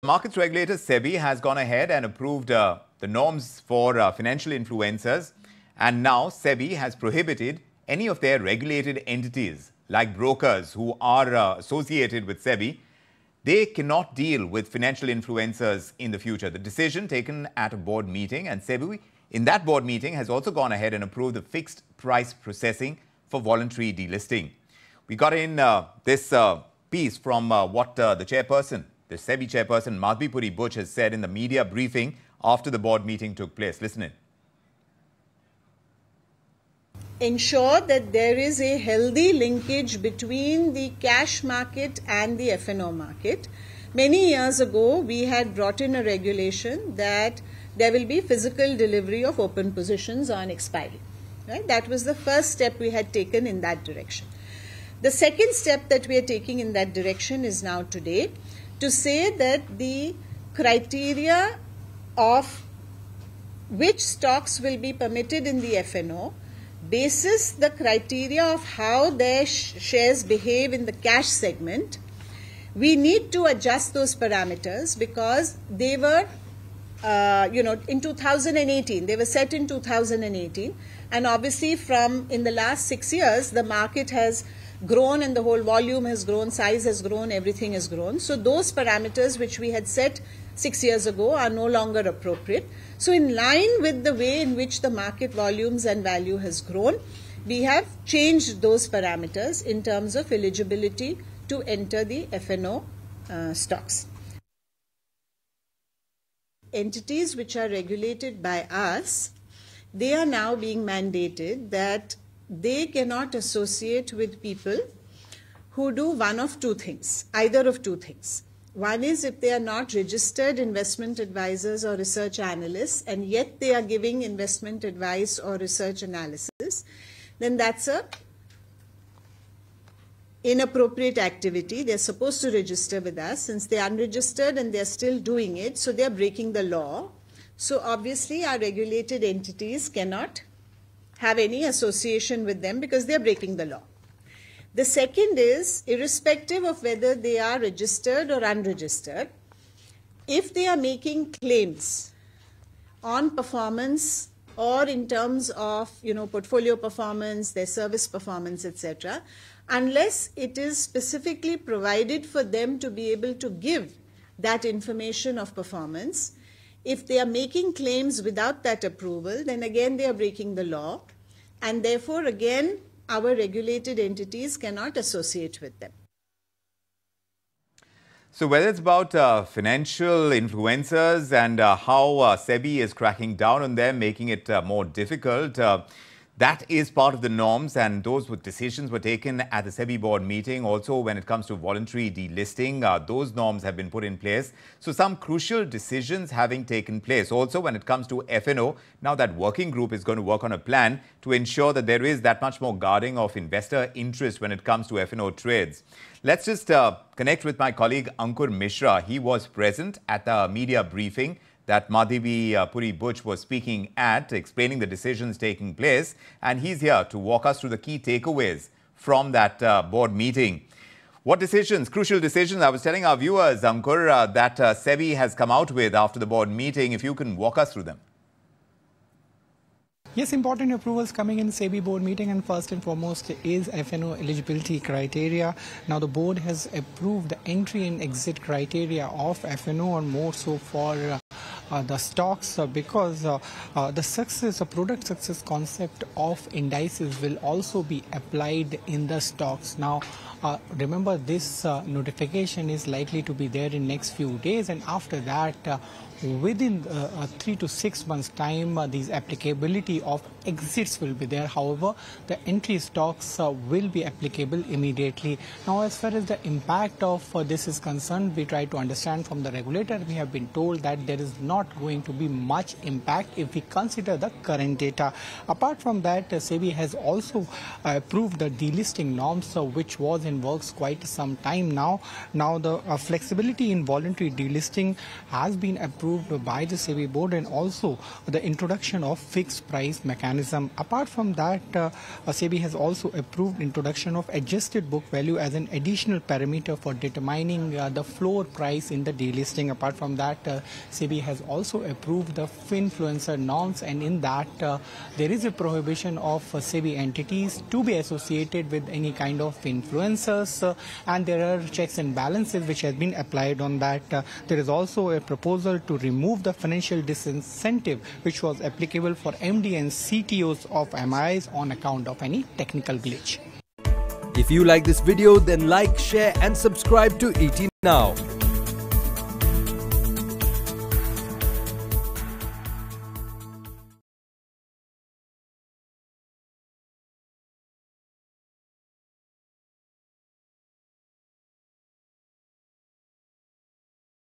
markets regulator SEBI has gone ahead and approved the norms for financial influencers, and now SEBI has prohibited any of their regulated entities like brokers who are associated with SEBI. They cannot deal with financial influencers in the future. The decision taken at a board meeting, and SEBI in that board meeting has also gone ahead and approved the fixed price processing for voluntary delisting. We got in this piece from what the chairperson, the SEBI chairperson, Madhavi Puri Butch, has said in the media briefing after the board meeting took place. Listen in. Ensure that there is a healthy linkage between the cash market and the F&O market. Many years ago, we had brought in a regulation that there will be physical delivery of open positions on expiry. Right? That was the first step we had taken in that direction. The second step that we are taking in that direction is now today to say that the criteria of which stocks will be permitted in the F&O basis the criteria of how their shares behave in the cash segment. We need to adjust those parameters because they were, in 2018, they were set in 2018, and obviously in the last 6 years, the market has grown and the whole volume has grown, size has grown, everything has grown. So those parameters which we had set 6 years ago are no longer appropriate. So in line with the way in which the market volumes and value has grown, we have changed those parameters in terms of eligibility to enter the F&O stocks. Entities which are regulated by us, they are now being mandated that they cannot associate with people who do one of two things, either of two things. One is if they are not registered investment advisors or research analysts and yet they are giving investment advice or research analysis, then that's a inappropriate activity. They're supposed to register with us. Since they're unregistered and they're still doing it, so they're breaking the law. So obviously our regulated entities cannot have any association with them because they're breaking the law. The second is, irrespective of whether they are registered or unregistered, if they are making claims on performance or in terms of portfolio performance, their service performance, etc., unless it is specifically provided for them to be able to give that information of performance, if they are making claims without that approval, then again they are breaking the law, and therefore again our regulated entities cannot associate with them. So whether it's about financial influencers and how SEBI is cracking down on them, making it more difficult, that is part of the norms, and those decisions were taken at the SEBI board meeting. Also, when it comes to voluntary delisting, those norms have been put in place. So some crucial decisions having taken place. Also, when it comes to F&O, now that working group is going to work on a plan to ensure that there is that much more guarding of investor interest when it comes to F&O trades. Let's just connect with my colleague Ankur Mishra. He was present at the media briefing that Madhavi Puri Butch was speaking at, explaining the decisions taking place. And he's here to walk us through the key takeaways from that board meeting. What decisions, crucial decisions, I was telling our viewers, Ankur, that SEBI has come out with after the board meeting, if you can walk us through them. Yes, important approvals coming in the SEBI board meeting, and first and foremost is F&O eligibility criteria. Now the board has approved the entry and exit criteria of F&O, and more so for the stocks because the product success concept of indices will also be applied in the stocks. Now remember, this notification is likely to be there in next few days, and after that within 3 to 6 months time these applicability of exits will be there. However, the entry stocks will be applicable immediately. Now as far as the impact of this is concerned, we try to understand from the regulator. We have been told that there is not going to be much impact if we consider the current data. Apart from that, SEBI has also approved the delisting norms which was in works quite some time now. Now the flexibility in voluntary delisting has been approved by the SEBI board, and also the introduction of fixed price mechanism mechanism. Apart from that, SEBI has also approved introduction of adjusted book value as an additional parameter for determining the floor price in the delisting. Apart from that, SEBI has also approved the Finfluencer norms, and in that there is a prohibition of SEBI entities to be associated with any kind of influencers, and there are checks and balances which has been applied on that. There is also a proposal to remove the financial disincentive which was applicable for MD and CTOs of MIs on account of any technical glitch. If you like this video, then like, share and subscribe to ET Now.